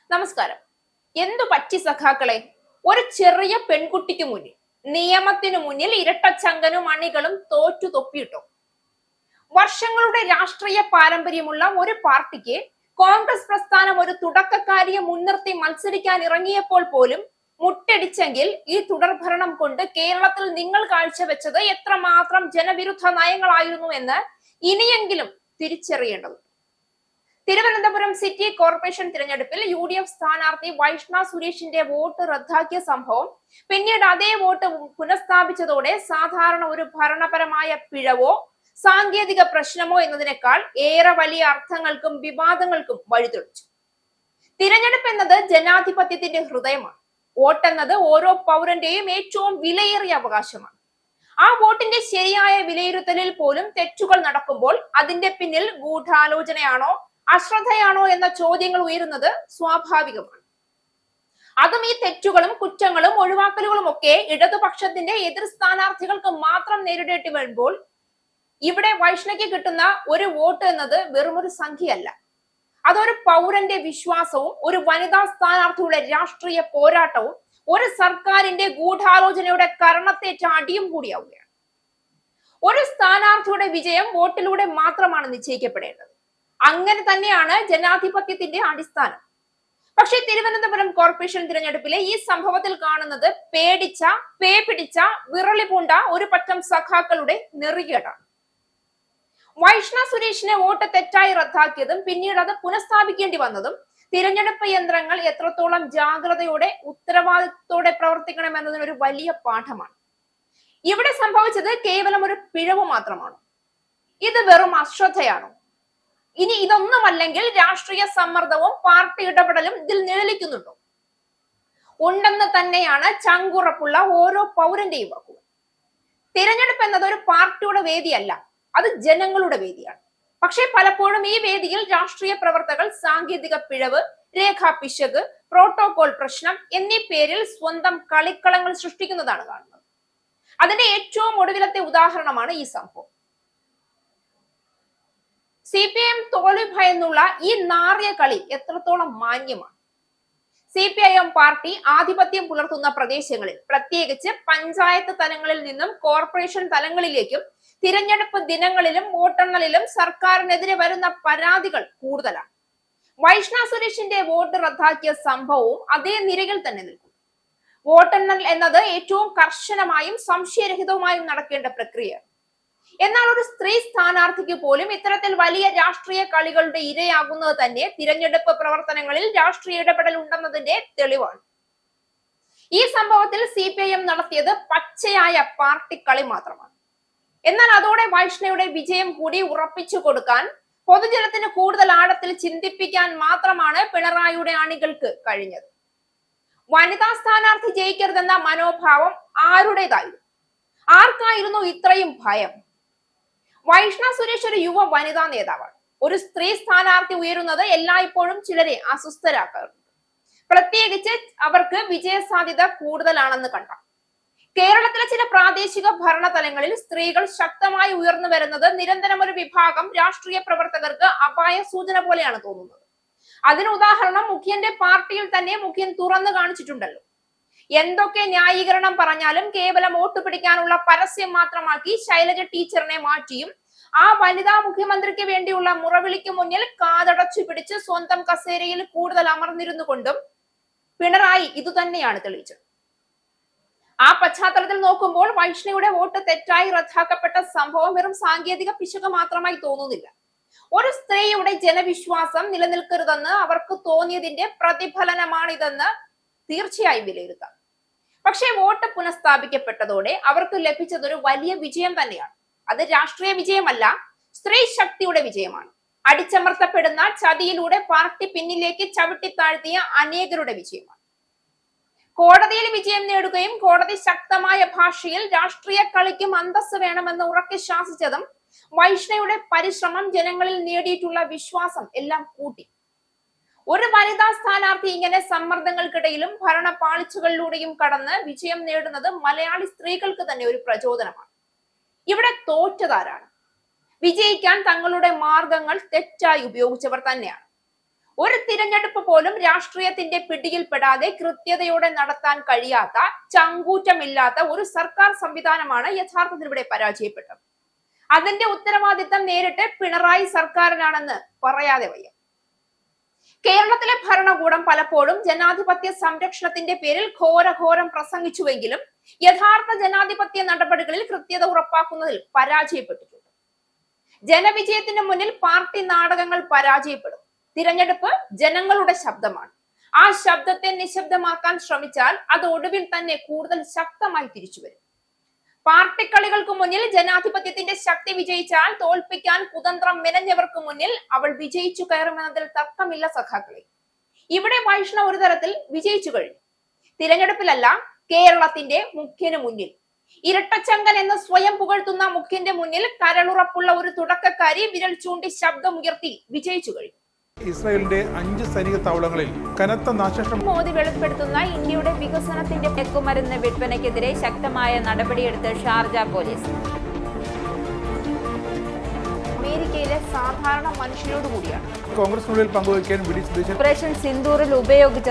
നമസ്കാരം. എന്തു പറ്റി സഖാക്കളെ? ഒരു ചെറിയ പെൺകുട്ടിക്ക് മുന്നിൽ, നിയമത്തിനു മുന്നിൽ ഇരട്ടച്ചങ്കനും അണികളും തോറ്റു തൊപ്പിയിട്ടോ? വർഷങ്ങളുടെ രാഷ്ട്രീയ പാരമ്പര്യമുള്ള ഒരു പാർട്ടിക്ക് കോൺഗ്രസ് പ്രസ്ഥാനം ഒരു തുടക്കക്കാരിയെ മുൻനിർത്തി മത്സരിക്കാൻ ഇറങ്ങിയപ്പോൾ പോലും മുട്ടടിച്ചെങ്കിൽ ഈ തുടർഭരണം കൊണ്ട് കേരളത്തിൽ നിങ്ങൾ കാഴ്ചവെച്ചത് എത്രമാത്രം ജനവിരുദ്ധ നയങ്ങളായിരുന്നു എന്ന് ഇനിയെങ്കിലും തിരിച്ചറിയേണ്ടതുണ്ട്. തിരുവനന്തപുരം സിറ്റി കോർപ്പറേഷൻ തിരഞ്ഞെടുപ്പിൽ UDF സ്ഥാനാർത്ഥി വൈഷ്ണ സുരേഷിന്റെ വോട്ട് റദ്ദാക്കിയ സംഭവം പിന്നീട് അതേ വോട്ട് പുനഃസ്ഥാപിച്ചതോടെ സാധാരണ ഒരു ഭരണപരമായ പിഴവോ സാങ്കേതിക പ്രശ്നമോ എന്നതിനേക്കാൾ ഏറെ വലിയ അർത്ഥങ്ങൾക്കും വിവാദങ്ങൾക്കും വഴിതെളിച്ചു. തിരഞ്ഞെടുപ്പ് എന്നത് ജനാധിപത്യത്തിന്റെ ഹൃദയമാണ്. വോട്ടെന്നത് ഓരോ പൗരന്റെയും ഏറ്റവും വിലയേറിയ അവകാശമാണ്. ആ വോട്ടിന്റെ ശരിയായ വിലയിരുത്തലിൽ പോലും തെറ്റുകൾ നടക്കുമ്പോൾ അതിന്റെ പിന്നിൽ ഗൂഢാലോചനയാണോ അശ്രദ്ധയാണോ എന്ന ചോദ്യങ്ങൾ ഉയരുന്നത് സ്വാഭാവികമാണ്. അതും ഈ തെറ്റുകളും കുറ്റങ്ങളും ഒഴിവാക്കലുകളും ഒക്കെ ഇടതുപക്ഷത്തിന്റെ എതിർ സ്ഥാനാർത്ഥികൾക്ക് മാത്രം നേരിടേണ്ടി വരുമ്പോൾ ഇവിടെ വൈഷ്ണയ്ക്ക് കിട്ടുന്ന ഒരു വോട്ട് എന്നത് വെറുമൊരു സംഖ്യയല്ല. അതൊരു പൗരന്റെ വിശ്വാസവും ഒരു വനിതാ സ്ഥാനാർത്ഥിയുടെ രാഷ്ട്രീയ പോരാട്ടവും ഒരു സർക്കാരിന്റെ ഗൂഢാലോചനയുടെ കർണത്തേറ്റ അടിയും കൂടിയാവുകയാണ്. ഒരു സ്ഥാനാർത്ഥിയുടെ വിജയം വോട്ടിലൂടെ മാത്രമാണ് നിശ്ചയിക്കപ്പെടേണ്ടത്. അങ്ങനെ തന്നെയാണ് ജനാധിപത്യത്തിന്റെ അടിസ്ഥാനം. പക്ഷേ തിരുവനന്തപുരം കോർപ്പറേഷൻ തിരഞ്ഞെടുപ്പിലെ ഈ സംഭവത്തിൽ കാണുന്നത് പേ പിടിച്ച വിറളി പൂണ്ട ഒരു പറ്റം സഖാക്കളുടെ നെറികേടാണ്. വൈഷ്ണ സുരേഷിനെ വോട്ട് തെറ്റായി റദ്ദാക്കിയതും പിന്നീട് അത് പുനഃസ്ഥാപിക്കേണ്ടി വന്നതും തിരഞ്ഞെടുപ്പ് യന്ത്രങ്ങൾ എത്രത്തോളം ജാഗ്രതയോടെ ഉത്തരവാദിത്വത്തോടെ പ്രവർത്തിക്കണമെന്നതിനൊരു വലിയ പാഠമാണ്. ഇവിടെ സംഭവിച്ചത് കേവലം ഒരു പിഴവ് മാത്രമാണോ? ഇത് വെറും അശ്രദ്ധയാണോ? ഇനി ഇതൊന്നുമല്ലെങ്കിൽ രാഷ്ട്രീയ സമ്മർദ്ദവും പാർട്ടി ഇടപെടലും ഇതിൽ നിഴലിക്കുന്നുണ്ടോ? ഉണ്ടെന്ന് തന്നെയാണ് ചങ്കുറപ്പുള്ള ഓരോ പൗരന്റെയും വാക്കുകൾ. തിരഞ്ഞെടുപ്പ് എന്നത് ഒരു പാർട്ടിയുടെ വേദിയല്ല, അത് ജനങ്ങളുടെ വേദിയാണ്. പക്ഷേ പലപ്പോഴും ഈ വേദിയിൽ രാഷ്ട്രീയ പ്രവർത്തകർ സാങ്കേതിക പിഴവ്, രേഖാ പിശക്, പ്രോട്ടോകോൾ പ്രശ്നം എന്നീ പേരിൽ സ്വന്തം കളിക്കളങ്ങൾ സൃഷ്ടിക്കുന്നതാണ് കാണുന്നത്. അതിന്റെ ഏറ്റവും ഒടുവിലത്തെ ഉദാഹരണമാണ് ഈ സംഭവം. CPIM തോൽവി ഭയന്നുള്ള ഈ നാറിയ കളി എത്രത്തോളം മാന്യമാണ്? CPIM പാർട്ടി ആധിപത്യം പുലർത്തുന്ന പ്രദേശങ്ങളിൽ, പ്രത്യേകിച്ച് പഞ്ചായത്ത് തലങ്ങളിൽ നിന്നും കോർപ്പറേഷൻ തലങ്ങളിലേക്കും തിരഞ്ഞെടുപ്പ് ദിനങ്ങളിലും വോട്ടെണ്ണലിലും സർക്കാരിനെതിരെ വരുന്ന പരാതികൾ കൂടുതലാണ്. വൈഷ്ണ സുരേഷിന്റെ വോട്ട് റദ്ദാക്കിയ സംഭവവും അതേ നിരയിൽ തന്നെ നിൽക്കും. വോട്ടെണ്ണൽ എന്നത് ഏറ്റവും കർശനമായും സംശയരഹിതവുമായും നടക്കേണ്ട പ്രക്രിയയാണ്. എന്നാൽ ഒരു സ്ത്രീ സ്ഥാനാർത്ഥിക്ക് പോലും ഇത്തരത്തിൽ വലിയ രാഷ്ട്രീയ കളികളുടെ ഇരയാകുന്നത് തന്നെ തിരഞ്ഞെടുപ്പ് പ്രവർത്തനങ്ങളിൽ രാഷ്ട്രീയ ഇടപെടൽ ഉണ്ടെന്നതിന്റെ തെളിവാണ്. ഈ സംഭവത്തിൽ CPIM നടത്തിയത് പച്ചയായ പാർട്ടി കളി മാത്രമാണ്. എന്നാൽ അതോടെ വൈഷ്ണയുടെ വിജയം കൂടി ഉറപ്പിച്ചു കൊടുക്കാൻ, പൊതുജനത്തിന് കൂടുതൽ ആഴത്തിൽ ചിന്തിപ്പിക്കാൻ മാത്രമാണ് പിണറായിയുടെ അണികൾക്ക് കഴിഞ്ഞത്. വനിതാ സ്ഥാനാർത്ഥി ജയിക്കരുതെന്ന മനോഭാവം ആരുടേതായിരുന്നു? ആർക്കായിരുന്നു ഇത്രയും ഭയം? വൈഷ്ണ സുരേഷ് ഒരു യുവ വനിതാ നേതാവാണ്. ഒരു സ്ത്രീ സ്ഥാനാർത്ഥി ഉയരുന്നത് എല്ലായ്പ്പോഴും ചിലരെ അസ്വസ്ഥരാക്കാറുണ്ട്, പ്രത്യേകിച്ച് അവർക്ക് വിജയസാധ്യത കൂടുതലാണെന്ന് കണ്ടാൽ. കേരളത്തിലെ ചില പ്രാദേശിക ഭരണതലങ്ങളിൽ സ്ത്രീകൾ ശക്തമായി ഉയർന്നു വരുന്നത് നിരന്തരം ഒരു വിഭാഗം രാഷ്ട്രീയ പ്രവർത്തകർക്ക് അപായ സൂചന പോലെയാണ് തോന്നുന്നത്. അതിന് ഉദാഹരണം മുഖ്യന്റെ പാർട്ടിയിൽ തന്നെ മുഖ്യൻ തുറന്നു കാണിച്ചിട്ടുണ്ടല്ലോ. എന്തൊക്കെ ന്യായീകരണം പറഞ്ഞാലും കേവലം വോട്ട് പിടിക്കാനുള്ള പരസ്യം മാത്രമാക്കി ശൈലജ ടീച്ചറിനെ മാറ്റിയും ആ വനിതാ മുഖ്യമന്ത്രിക്ക് വേണ്ടിയുള്ള മുറവിളിക്ക് മുന്നിൽ കാതടച്ചു പിടിച്ച് സ്വന്തം കസേരയിൽ കൂടുതൽ അമർന്നിരുന്നു കൊണ്ടും പിണറായി ഇതുതന്നെയാണ് തെളിയിച്ചത്. ആ പശ്ചാത്തലത്തിൽ നോക്കുമ്പോൾ വൈഷ്ണയുടെ വോട്ട് തെറ്റായി റദ്ദാക്കപ്പെട്ട സംഭവം വെറും സാങ്കേതിക പിശക് മാത്രമായി തോന്നുന്നില്ല. ഒരു സ്ത്രീയുടെ ജനവിശ്വാസം നിലനിൽക്കരുതെന്ന് അവർക്ക് തോന്നിയതിന്റെ പ്രതിഫലനമാണിതെന്ന് തീർച്ചയായും വിലയിരുത്താം. പക്ഷേ വോട്ട് പുനഃസ്ഥാപിക്കപ്പെട്ടതോടെ അവർക്ക് ലഭിച്ചതൊരു വലിയ വിജയം തന്നെയാണ്. അത് രാഷ്ട്രീയ വിജയമല്ല, സ്ത്രീ ശക്തിയുടെ വിജയമാണ്. അടിച്ചമർത്തപ്പെടുന്ന ചതിയിലൂടെ പാർട്ടി പിന്നിലേക്ക് ചവിട്ടിത്താഴ്ത്തിയ അനേകരുടെ വിജയമാണ്. കോടതിയിൽ വിജയം നേടുകയും കോടതി ശക്തമായ ഭാഷയിൽ രാഷ്ട്രീയ കളിക്കും അന്തസ്സ് വേണമെന്ന് ഉറക്കെ ശാസിച്ചതും വൈഷ്ണയുടെ പരിശ്രമം, ജനങ്ങളിൽ നേടിയിട്ടുള്ള വിശ്വാസം എല്ലാം കൂട്ടി. ഒരു വനിതാ സ്ഥാനാർത്ഥി ഇങ്ങനെ സമ്മർദ്ദങ്ങൾക്കിടയിലും ഭരണ പാളിച്ചകളിലൂടെയും കടന്ന് വിജയം നേടുന്നത് മലയാളി സ്ത്രീകൾക്ക് തന്നെ ഒരു പ്രചോദനമാണ്. ഇവിടെ തോറ്റതാരാണ്? വിജയിക്കാൻ തങ്ങളുടെ മാർഗങ്ങൾ തെറ്റായി ഉപയോഗിച്ചവർ തന്നെയാണ്. ഒരു തിരഞ്ഞെടുപ്പ് പോലും രാഷ്ട്രീയത്തിന്റെ പിടിയിൽപ്പെടാതെ കൃത്യതയോടെ നടത്താൻ കഴിയാത്ത, ചങ്കൂറ്റമില്ലാത്ത ഒരു സർക്കാർ സംവിധാനമാണ് യഥാർത്ഥത്തിൽ ഇവിടെ പരാജയപ്പെട്ടത്. അതിന്റെ ഉത്തരവാദിത്തം നേരിട്ട് പിണറായി സർക്കാരിനാണെന്ന് പറയാതെ വയ്യ. കേരളത്തിലെ ഭരണകൂടം പലപ്പോഴും ജനാധിപത്യ സംരക്ഷണത്തിന്റെ പേരിൽ ഘോരഘോരം പ്രസംഗിച്ചുവെങ്കിലും യഥാർത്ഥ ജനാധിപത്യ നടപടികളിൽ കൃത്യത ഉറപ്പാക്കുന്നതിൽ പരാജയപ്പെട്ടിട്ടുണ്ട്. ജനവിജയത്തിന് മുന്നിൽ പാർട്ടി നാടകങ്ങൾ പരാജയപ്പെടും. തിരഞ്ഞെടുപ്പ് ജനങ്ങളുടെ ശബ്ദമാണ്. ആ ശബ്ദത്തെ നിശബ്ദമാക്കാൻ ശ്രമിച്ചാൽ അത് ഒടുവിൽ തന്നെ കൂടുതൽ ശക്തമായി തിരിച്ചുവരും. പാർട്ടിക്കളികൾക്ക് മുന്നിൽ ജനാധിപത്യത്തിന്റെ ശക്തി വിജയിച്ചാൽ തോൽപ്പിക്കാൻ കുതന്ത്രം മെനഞ്ഞവർക്ക് മുന്നിൽ അവൾ വിജയിച്ചു കയറുമെന്നതിൽ തർക്കമില്ല സഖാക്കളെ. ഇവിടെ വൈഷ്ണവ് ഒരു തരത്തിൽ വിജയിച്ചു കഴിഞ്ഞു. തിരഞ്ഞെടുപ്പിലല്ല, കേരളത്തിന്റെ മുഖ്യന് മുന്നിൽ. ഇരട്ടച്ചങ്കൻ എന്ന് സ്വയം പുകഴ്ത്തുന്ന മുഖ്യന്റെ മുന്നിൽ കരളുറപ്പുള്ള ഒരു തുടക്കക്കാരി വിരൽ ചൂണ്ടി ശബ്ദമുയർത്തി വിജയിച്ചു കഴിഞ്ഞു. ഇസ്രായേലിന്റെ 5 സൈനിക താവളങ്ങളിൽ കനത്ത നാശനഷ്ടം. മോദി വെളിപ്പെടുത്തുന്ന ഇന്ത്യയുടെ വികസനത്തിന്റെ മയക്കുമരുന്ന് വിൽപ്പനയ്ക്കെതിരെ ശക്തമായ നടപടിയെടുത്ത് ഷാർജ പോലീസ്. അമേരിക്കയിലെ സാധാരണ മനുഷ്യരോട് കൂടിയാണ് കോൺഗ്രസിനുള്ളിൽ പങ്കുവയ്ക്കാൻ വി ഡി സതീശൻ ഓപ്പറേഷൻ സിന്ദൂറിൽ ഉപയോഗിച്ച